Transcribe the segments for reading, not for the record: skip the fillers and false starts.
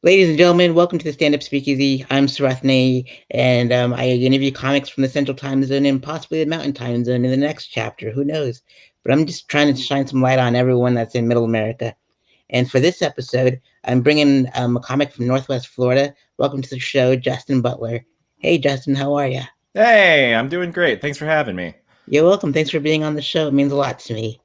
Ladies and gentlemen, welcome to the Stand Up Speakeasy. I'm Sarathne, and I interview comics from the Central Time Zone and possibly the Mountain Time Zone in the next chapter. Who knows? But I'm just trying to shine some light on everyone that's in Middle America. And for this episode, I'm bringing a comic from Northwest Florida. Welcome to the show, Justin Butler. Hey, Justin, how are you? Hey, I'm doing great. Thanks for having me. You're welcome. Thanks for being on the show. It means a lot to me.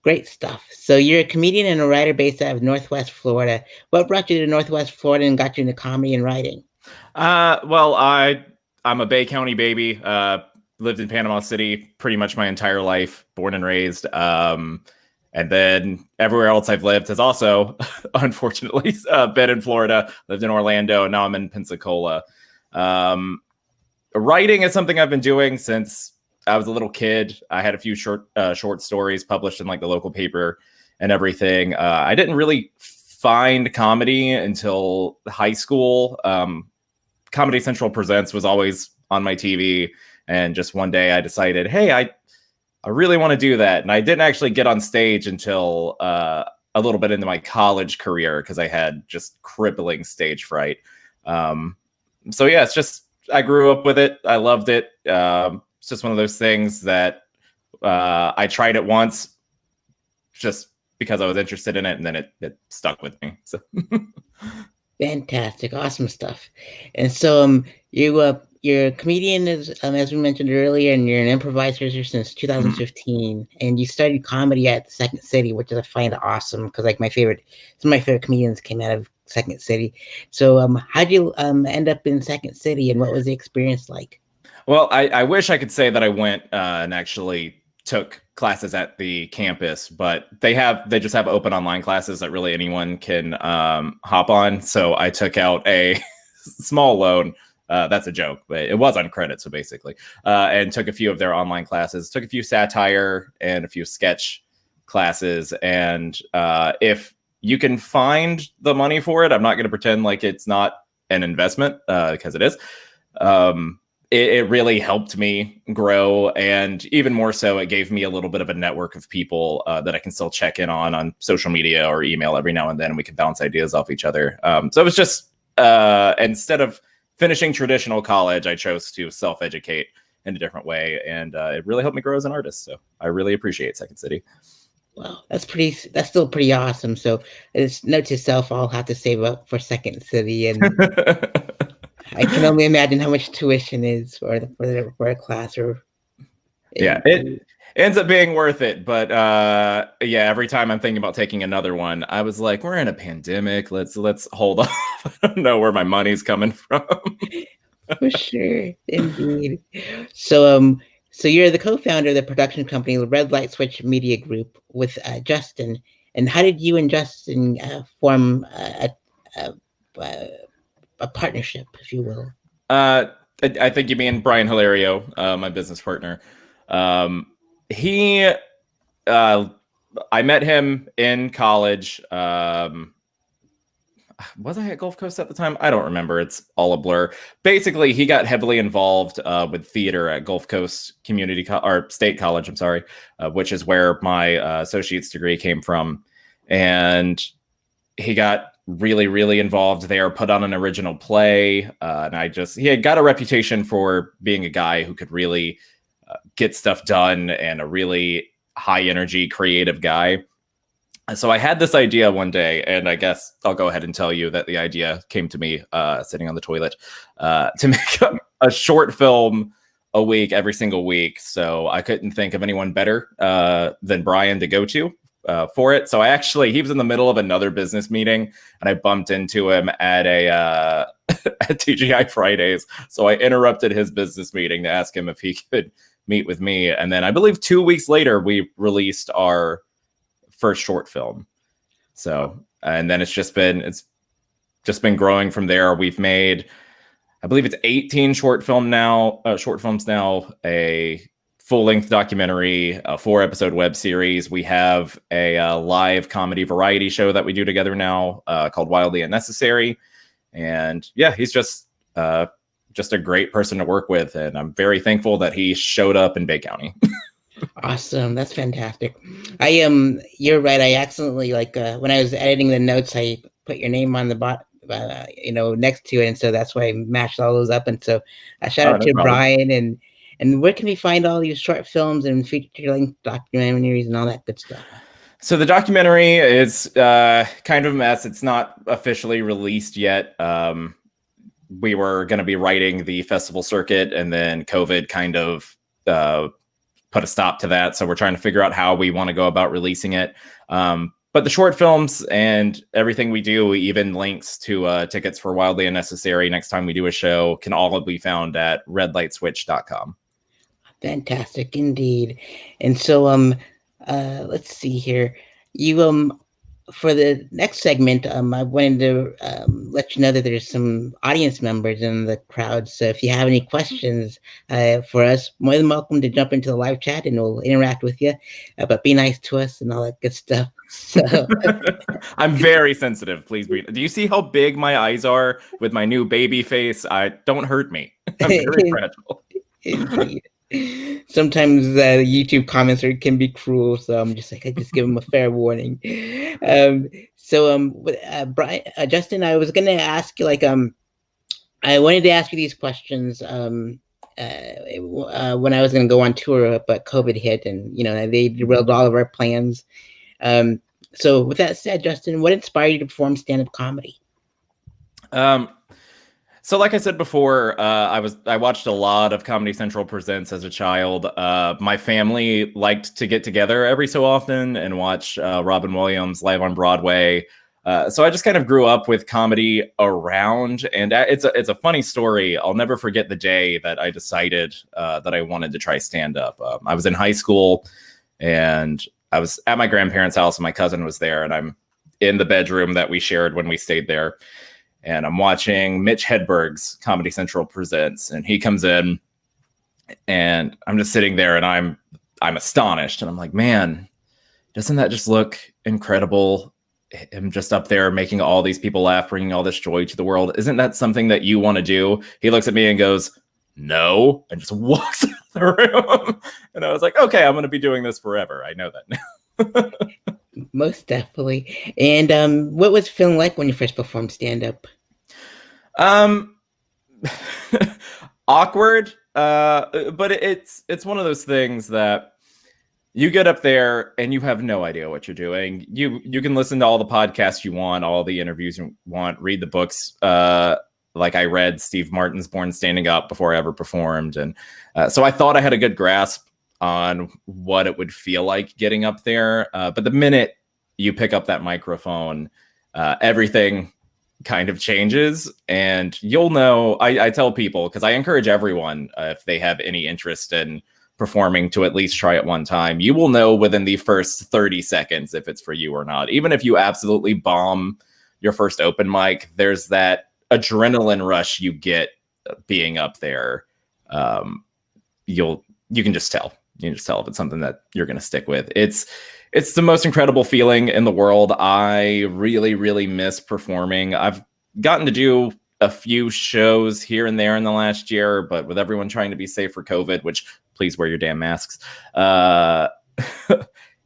Great stuff. So you're a comedian and a writer based out of Northwest Florida. What brought you to Northwest Florida and got you into comedy and writing? I'm a Bay County baby. Lived in Panama City pretty much my entire life, born and raised. And then everywhere else I've lived has also, unfortunately, been in Florida. Lived in Orlando. Now I'm in Pensacola. Writing is something I've been doing since I was a little kid. I had a few short stories published in like the local paper and everything. I didn't really find comedy until high school. Comedy Central Presents was always on my TV, and just one day I decided, hey, I really want to do that. And I didn't actually get on stage until a little bit into my college career because I had just crippling stage fright. So yeah, it's just I grew up with it. I loved it. It's just one of those things that I tried it once just because I was interested in it, and then it stuck with me. So Fantastic, awesome stuff. And so you're a comedian as we mentioned earlier, and you're an improviser since 2015, and you studied comedy at Second City, which I find awesome because like some of my favorite comedians came out of Second City. So how'd you end up in Second City, and what was the experience like? Well, I wish I could say that I went and actually took classes at the campus, but they just have open online classes that really anyone can hop on. So I took out a small loan. That's a joke, but it was on credit. So basically, and took a few of their online classes, took a few satire and a few sketch classes. And if you can find the money for it, I'm not going to pretend like it's not an investment because it is. It really helped me grow, and even more so, it gave me a little bit of a network of people that I can still check in on social media or email every now and then, and we can bounce ideas off each other. So it was just instead of finishing traditional college, I chose to self-educate in a different way, and it really helped me grow as an artist. So I really appreciate Second City. Well, that's still pretty awesome. So it's note to self, I'll have to save up for Second City, and I can only imagine how much tuition is for a class. Or yeah, it ends up being worth it. But yeah, every time I'm thinking about taking another one, I was like, we're in a pandemic. Let's hold off. I don't know where my money's coming from. For sure, indeed. So you're the co-founder of the production company, the Red Light Switch Media Group, with Justin. And how did you and Justin form a partnership, if you will? I think you mean Brian Hilario, my business partner. He, I met him in college. Was I at Gulf Coast at the time? I don't remember. It's all a blur. Basically, he got heavily involved with theater at Gulf Coast or State College. I'm sorry, which is where my associate's degree came from, and he got really, really involved there. Put on an original play, and he had got a reputation for being a guy who could really get stuff done and a really high energy, creative guy. So I had this idea one day, and I guess I'll go ahead and tell you that the idea came to me sitting on the toilet to make a short film a week, every single week. So I couldn't think of anyone better than Brian to go to for it. So he was in the middle of another business meeting, and I bumped into him at at TGI Fridays. So I interrupted his business meeting to ask him if he could meet with me. And then I believe 2 weeks later, we released our first short film. So, and then it's just been growing from there. We've made, I believe it's 18 short films now, a full-length documentary, a 4-episode web series. We have a live comedy variety show that we do together now called Wildly Unnecessary. And yeah, he's just a great person to work with, and I'm very thankful that he showed up in Bay County. Awesome, that's fantastic. You're right. I accidentally when I was editing the notes, I put your name on the next to it, and so that's why I matched all those up. And so, a shout Oh, out no to problem. Brian. And where can we find all these short films and feature length documentaries and all that good stuff? So the documentary is kind of a mess. It's not officially released yet. We were going to be writing the festival circuit, and then COVID kind of put a stop to that. So we're trying to figure out how we want to go about releasing it. But the short films and everything we do, even links to tickets for Wildly Unnecessary next time we do a show, can all be found at redlightswitch.com. Fantastic indeed. And so let's see here. You For the next segment, I wanted to let you know that there's some audience members in the crowd. So if you have any questions for us, more than welcome to jump into the live chat and we'll interact with you. But be nice to us and all that good stuff. So I'm very sensitive. Please breathe. Do you see how big my eyes are with my new baby face? Don't hurt me. I'm very fragile. indeed. Sometimes YouTube comments can be cruel, so I'm just like I just give them a fair warning. Brian, Justin, I was gonna ask you I wanted to ask you these questions when I was gonna go on tour, but COVID hit, and they derailed all of our plans. So with that said, Justin, what inspired you to perform stand-up comedy? So like I said before, I watched a lot of Comedy Central Presents as a child. My family liked to get together every so often and watch Robin Williams live on Broadway. So I just kind of grew up with comedy around, and it's a funny story. I'll never forget the day that I decided that I wanted to try stand up. I was in high school, and I was at my grandparents' house, and my cousin was there, and I'm in the bedroom that we shared when we stayed there. And I'm watching Mitch Hedberg's Comedy Central Presents, and he comes in, and I'm just sitting there, and I'm astonished, and I'm like, man, doesn't that just look incredible? I'm just up there making all these people laugh, bringing all this joy to the world. Isn't that something that you want to do? He looks at me and goes, no, and just walks out of the room. And I was like, okay, I'm going to be doing this forever. I know that now. Most definitely. And what was feeling like when you first performed stand-up? Awkward, but it's one of those things that you get up there and you have no idea what you're doing. You can listen to all the podcasts you want, all the interviews you want, read the books. Like I read Steve Martin's Born Standing Up before I ever performed, and so I thought I had a good grasp on what it would feel like getting up there. But the minute you pick up that microphone, everything kind of changes, and you'll know. I tell people, because I encourage everyone, if they have any interest in performing, to at least try it one time. You will know within the first 30 seconds if it's for you or not. Even if you absolutely bomb your first open mic, there's that adrenaline rush you get being up there. You can just tell. You can just tell if it's something that you're going to stick with. It's the most incredible feeling in the world. I really, really miss performing. I've gotten to do a few shows here and there in the last year, but with everyone trying to be safe for COVID, which please wear your damn masks.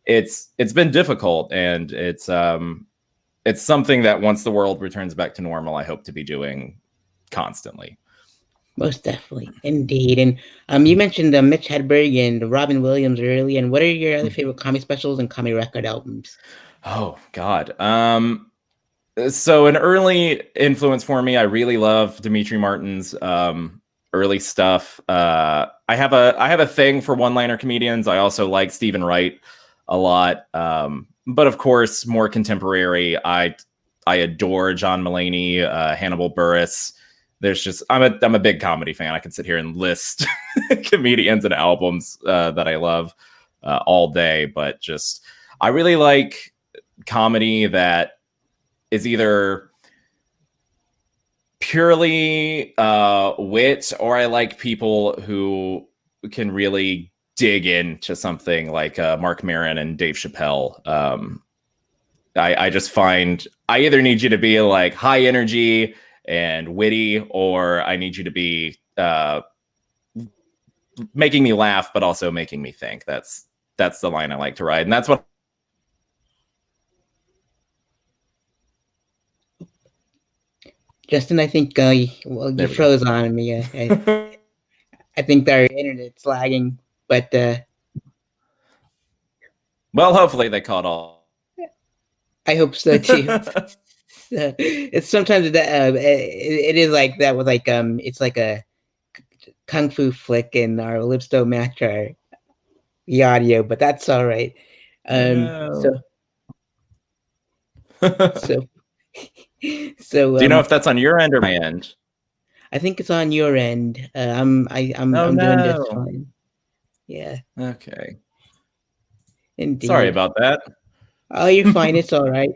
It's been difficult, and it's something that once the world returns back to normal, I hope to be doing constantly. Most definitely, indeed. And you mentioned Mitch Hedberg and Robin Williams earlier. And what are your other favorite comedy specials and comedy record albums? Oh God. So an early influence for me, I really love Demetri Martin's early stuff. I have a thing for one-liner comedians. I also like Stephen Wright a lot. But of course, more contemporary, I adore John Mulaney, Hannibal Buress. There's just I'm a big comedy fan. I can sit here and list comedians and albums that I love all day. But just I really like comedy that is either purely wit, or I like people who can really dig into something like Mark Maron and Dave Chappelle. I just find I either need you to be like high energy and witty, or I need you to be making me laugh, but also making me think. That's the line I like to ride, and that's what Justin, I think well, you There we go. froze on me. I think our internet's lagging, but Well, hopefully they caught all. I hope so too. It's sometimes that it is like that with like it's like a kung fu flick and our lips don't match our the audio, but that's all right. Oh Um, so no. so Do you know if that's on your end or my end? I think it's on your end. Oh I'm doing just no. fine. Yeah, Okay. Sorry indeed. about that. Oh, you're fine. It's all right.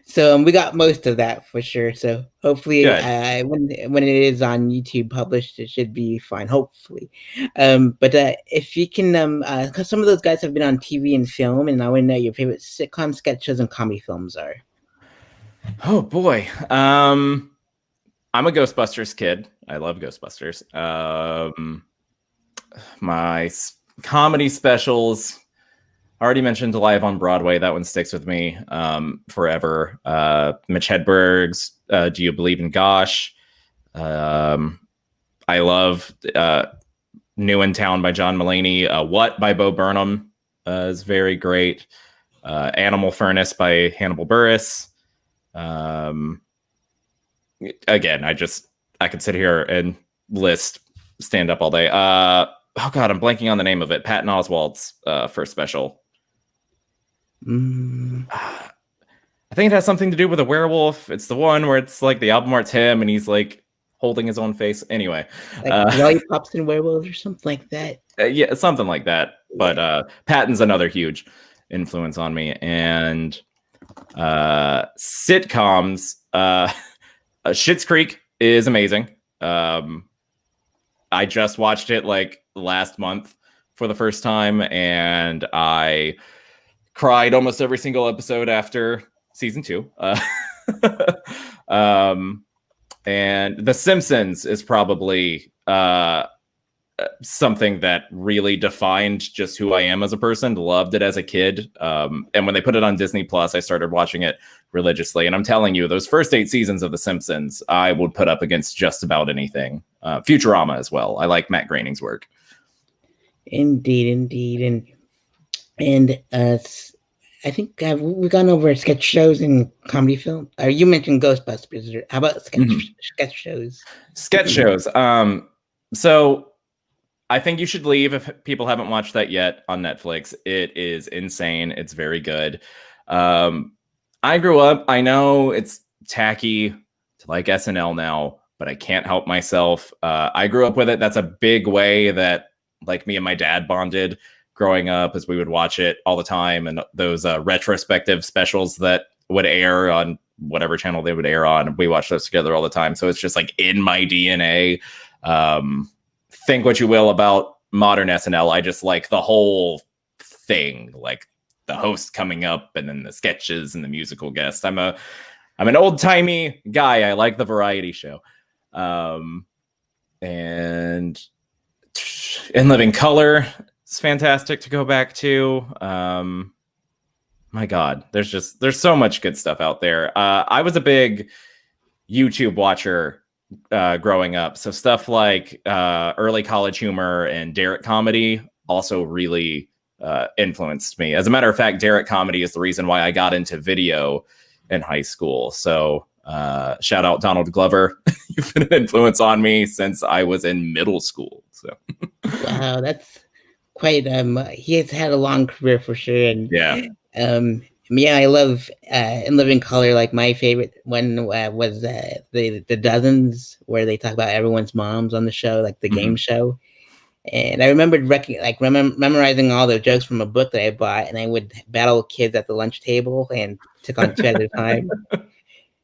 So we got most of that for sure. So hopefully, Good. when it is on YouTube published, it should be fine. Hopefully, but if you can, because some of those guys have been on TV and film, and I want to know your favorite sitcom sketches and comedy films are. Oh boy. I'm a Ghostbusters kid. I love Ghostbusters. My comedy specials. I already mentioned Live on Broadway. That one sticks with me forever. Mitch Hedberg's Do You Believe in Gosh? I love New in Town by John Mulaney. What by Bo Burnham is very great. Animal Furnace by Hannibal Buress. Again, I could sit here and list stand up all day. Oh god, I'm blanking on the name of it. Patton Oswalt's first special. I think it has something to do with a werewolf. It's the one where it's like the album art's him and he's like holding his own face. Anyway, Like lollipops and werewolves or something like that. yeah, something like that. But Patton's another huge influence on me. And sitcoms, Schitt's Creek is amazing. I just watched it like last month for the first time, and I cried almost every single episode after season 2. And The Simpsons is probably something that really defined just who I am as a person. Loved it as a kid. And when they put it on Disney Plus, I started watching it religiously. And I'm telling you, those first 8 seasons of The Simpsons, I would put up against just about anything. Futurama as well. I like Matt Groening's work. Indeed, and I think we've gone over sketch shows and comedy film. You mentioned Ghostbusters. How about sketch shows? Sketch shows. So I think you should leave if people haven't watched that yet on Netflix. It is insane. It's very good. I grew up, I know it's tacky to like SNL now, but I can't help myself. I grew up with it. That's a big way that like me and my dad bonded growing up, as we would watch it all the time. And those retrospective specials that would air on whatever channel they would air on, we watched those together all the time. So it's just like in my DNA. Think what you will about modern SNL. I just like the whole thing, like the host coming up and then the sketches and the musical guest. I'm an old timey guy. I like the variety show. And In Living Color, it's fantastic to go back to. My God, there's so much good stuff out there. I was a big YouTube watcher growing up, so stuff like early College Humor and Derek Comedy also really influenced me. As a matter of fact, Derek Comedy is the reason why I got into video in high school. So shout out Donald Glover. You've been an influence on me since I was in middle school. So Wow, that's quite he has had a long career for sure. And yeah, I love In Living Color. Like my favorite one was the Dozens, where they talk about everyone's moms on the show, like the game show. And I remembered memorizing all the jokes from a book that I bought, and I would battle kids at the lunch table and took on 2 at a time.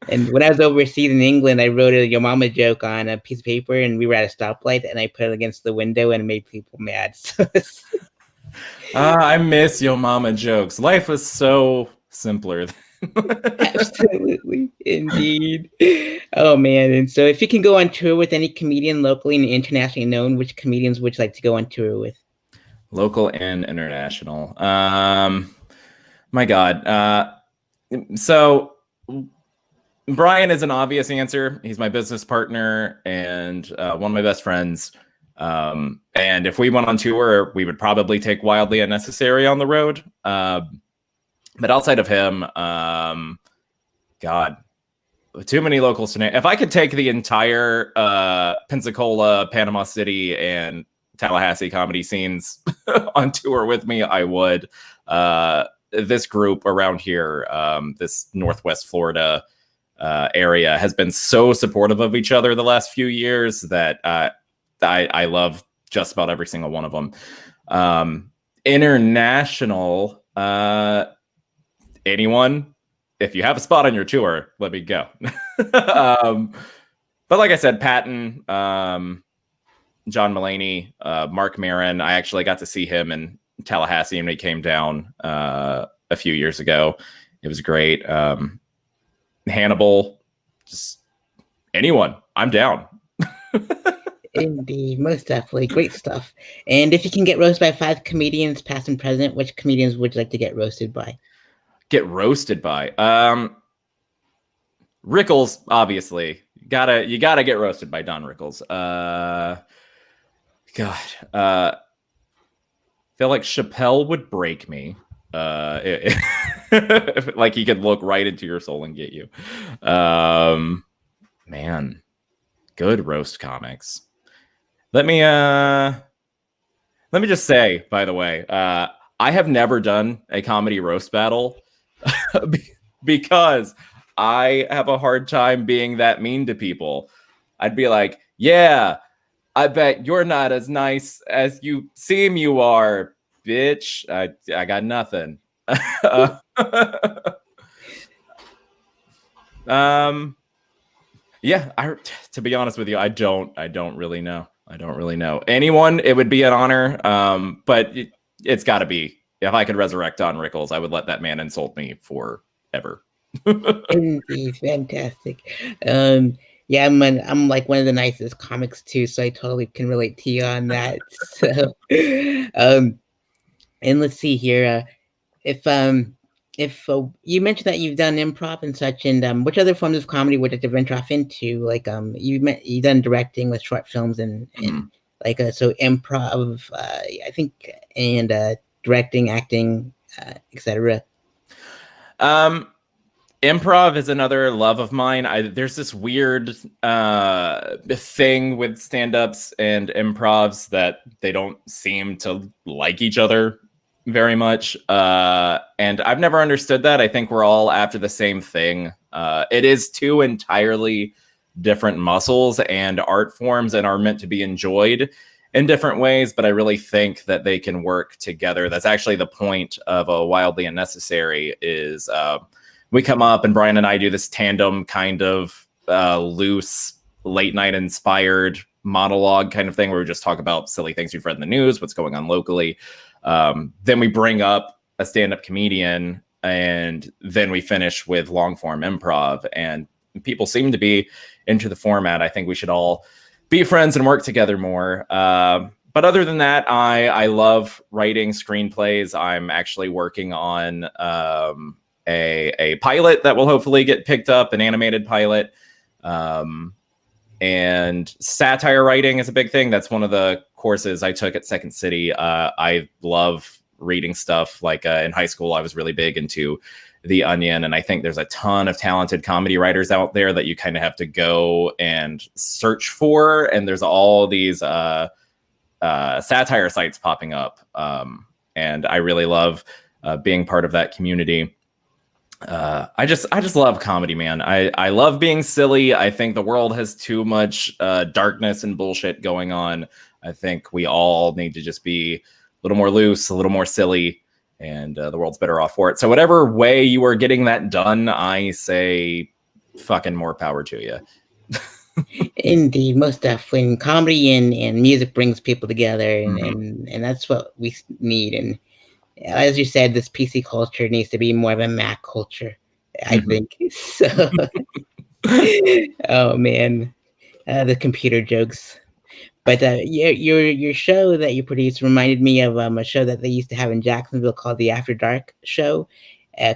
And when I was overseas in England, I wrote a Your Mama joke on a piece of paper, and we were at a stoplight, and I put it against the window and it made people mad. So I miss Yo Mama jokes. Life was so simpler. Absolutely, indeed. Oh man! And so, if you can go on tour with any comedian locally and internationally known, which comedians would you like to go on tour with? Local and international. My God. So Brian is an obvious answer. He's my business partner and one of my best friends. And if we went on tour, we would probably take Wildly Unnecessary on the road. But outside of him, God, too many locals to name. If I could take the entire Pensacola, Panama City, and Tallahassee comedy scenes on tour with me, I would. This group around here, this Northwest Florida area, has been so supportive of each other the last few years that I love just about every single one of them. International, anyone, if you have a spot on your tour, let me go. But like I said, Patton, John Mulaney, Mark Maron, I actually got to see him in Tallahassee when he came down a few years ago. It was great. Hannibal, just anyone, I'm down. Indeed, most definitely. Great stuff. And if you can get roasted by 5 comedians, past and present, which comedians would you like to get roasted by? Get roasted by? Rickles, obviously. You gotta get roasted by Don Rickles. God. Feel like Chappelle would break me. Like he could look right into your soul and get you. Man, good roast comics. Let me just say, by the way, I have never done a comedy roast battle because I have a hard time being that mean to people. I'd be like, yeah, I bet you're not as nice as you seem you are, bitch. I got nothing. Yeah, to be honest with you, I don't really know. I don't really know. Anyone, it would be an honor. But it's got to be. If I could resurrect Don Rickles, I would let that man insult me forever. Indeed, fantastic. Yeah, I'm like one of the nicest comics too, so I totally can relate to you on that. So, and let's see here. If you mentioned that you've done improv and such, and which other forms of comedy would you like to venture off into? Like you've done directing with short films and like so improv, I think, and directing, acting, etc. Improv is another love of mine. There's this weird thing with stand-ups and improvs that they don't seem to like each other very much. And I've never understood that. I think we're all after the same thing. It is two entirely different muscles and art forms and are meant to be enjoyed in different ways, but I really think that they can work together. That's actually the point of a Wildly Unnecessary is we come up and Brian and I do this tandem kind of loose late night inspired monologue kind of thing where we just talk about silly things we've read in the news, what's going on locally. Then we bring up a stand-up comedian and then we finish with long form improv, and people seem to be into the format. I think we should all be friends and work together more. But other than that, I love writing screenplays. I'm actually working on a pilot that will hopefully get picked up, an animated pilot. And satire writing is a big thing. That's one of the courses I took at Second City. I love reading stuff. Like in high school, I was really big into The Onion, and I think there's a ton of talented comedy writers out there that you kind of have to go and search for. And there's all these satire sites popping up. And I really love being part of that community. I just love comedy, man. I love being silly. I think the world has too much darkness and bullshit going on. I think we all need to just be a little more loose, a little more silly, and the world's better off for it. So whatever way you are getting that done, I say fucking more power to you. Indeed, most definitely. And comedy and music brings people together, and that's what we need. And as you said, this PC culture needs to be more of a Mac culture, I think. So, oh man, the computer jokes. But your show that you produced reminded me of a show that they used to have in Jacksonville called the After Dark Show,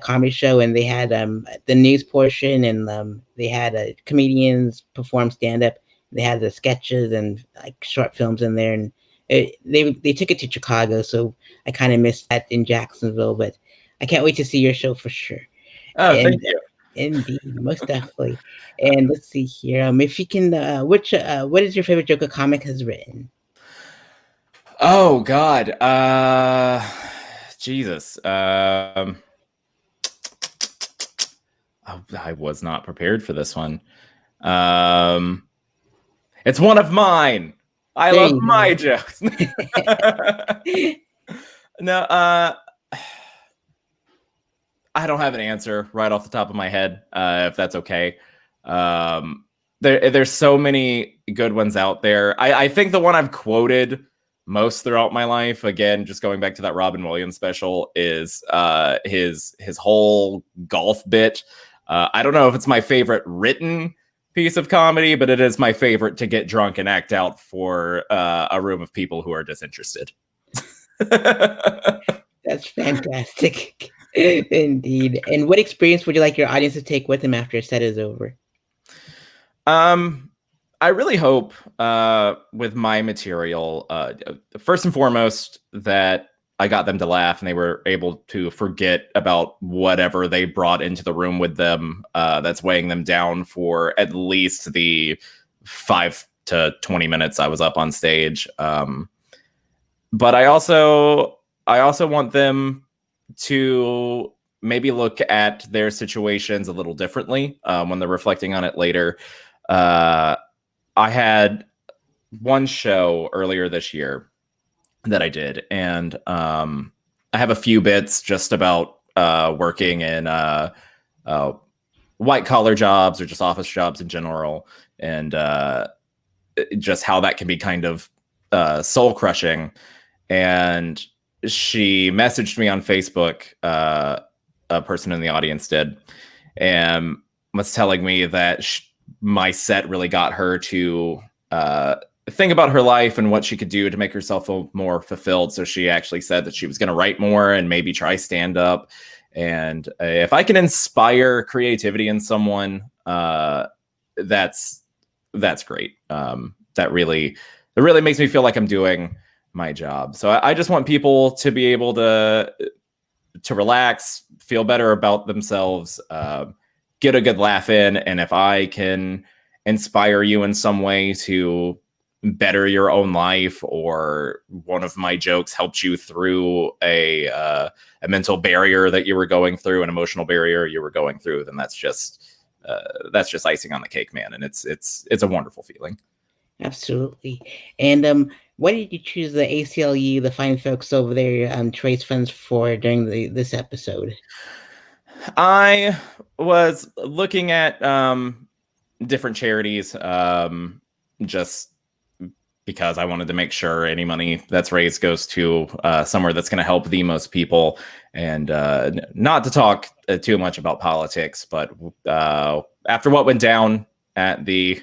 comedy show, and they had the news portion, and they had comedians perform stand up. They had the sketches and like short films in there, and they took it to Chicago, so I kind of missed that in Jacksonville. But I can't wait to see your show for sure. Oh, And thank you. indeed, most definitely. And let's see here. If you can, what is your favorite joke a comic has written? Oh God. Jesus. I was not prepared for this one. Um, it's one of mine. I There love you my go. jokes. No, I don't have an answer right off the top of my head, if that's okay. There's so many good ones out there. I think the one I've quoted most throughout my life, again, just going back to that Robin Williams special, is his whole golf bit. I don't know if it's my favorite written piece of comedy, but it is my favorite to get drunk and act out for a room of people who are disinterested. That's fantastic. Indeed. And what experience would you like your audience to take with them after a set is over? I really hope with my material, first and foremost, that I got them to laugh and they were able to forget about whatever they brought into the room with them that's weighing them down for at least the 5 to 20 minutes I was up on stage. But I also want them to maybe look at their situations a little differently when they're reflecting on it later. I had one show earlier this year that I did, and I have a few bits just about working in white collar jobs or just office jobs in general, and just how that can be kind of soul crushing. And she messaged me on Facebook, a person in the audience did, and was telling me that my set really got her to think about her life and what she could do to make herself feel more fulfilled. So she actually said that she was going to write more and maybe try stand up. And if I can inspire creativity in someone, that's great. That really makes me feel like I'm doing my job. So I just want people to be able to relax, feel better about themselves, get a good laugh in. And if I can inspire you in some way to better your own life, or one of my jokes helped you through a mental barrier that you were going through, an emotional barrier you were going through, then that's just icing on the cake, man. And it's a wonderful feeling. Absolutely. And why did you choose the ACLU, the fine folks over there, to raise funds for during this episode? I was looking at different charities, just because I wanted to make sure any money that's raised goes to somewhere that's going to help the most people. And not to talk too much about politics, but after what went down at the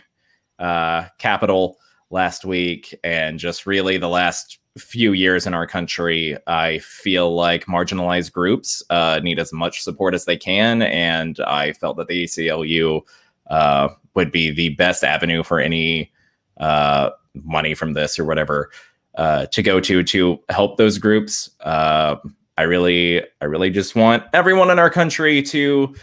Capitol last week, and just really the last few years in our country, I feel like marginalized groups need as much support as they can. And I felt that the ACLU would be the best avenue for any money from this or whatever to go to help those groups. I really just want everyone in our country to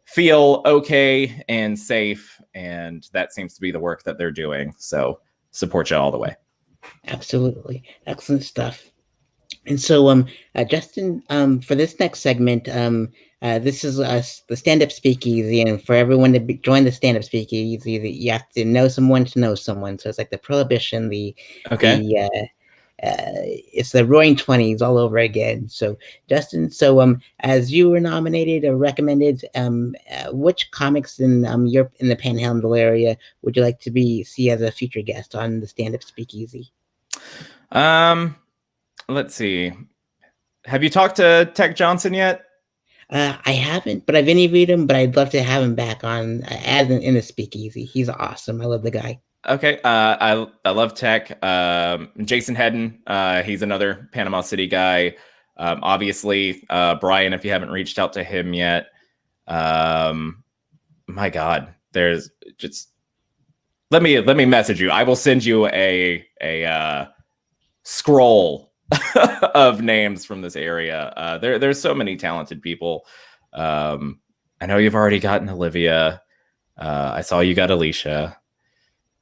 feel okay and safe, and that seems to be the work that they're doing. So support you all the way. Absolutely. Excellent stuff. And so, Justin, for this next segment, this is the stand-up speakeasy, and for everyone to join the stand-up speakeasy, you have to know someone to know someone. So it's like the prohibition, Okay. it's the Roaring Twenties all over again. So, Justin, as you were nominated or recommended, which comics in in the Panhandle area would you like to see as a future guest on the stand-up speakeasy? Let's see. Have you talked to Tech Johnson yet? I haven't, but I've interviewed him. But I'd love to have him back on as in the speakeasy. He's awesome. I love the guy. Okay. I love Tech. Jason Hedden. He's another Panama City guy. Obviously, Brian, if you haven't reached out to him yet, my God, there's just let me message you. I will send you a scroll of names from this area. There's so many talented people. I know you've already gotten Olivia. I saw you got Alicia.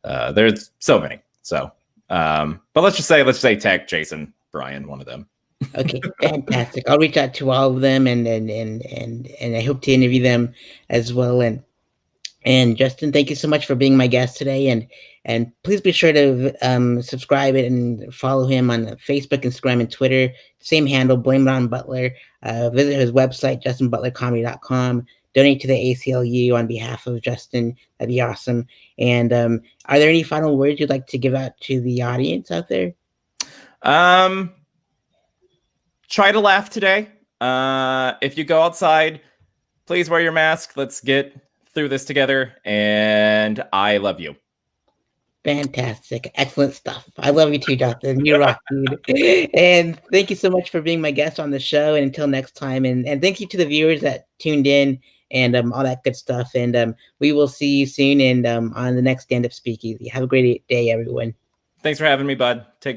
There's so many. So, but let's just say tag Jason, Brian, one of them. Okay, fantastic. I'll reach out to all of them, and I hope to interview them as well. And Justin, thank you so much for being my guest today. And please be sure to subscribe it and follow him on Facebook, Instagram, and Twitter. Same handle, Blame It on Butler. Visit his website, justinbutlercomedy.com. Donate to the ACLU on behalf of Justin. That'd be awesome. And are there any final words you'd like to give out to the audience out there? Try to laugh today. If you go outside, please wear your mask. Let's get through this together. And I love you. Fantastic. Excellent stuff. I love you too, Justin. You rock, dude. And thank you so much for being my guest on the show. And until next time, and thank you to the viewers that tuned in and all that good stuff. And we will see you soon and on the next Stand Up Speakeasy. Have a great day, everyone. Thanks for having me, bud. Take care.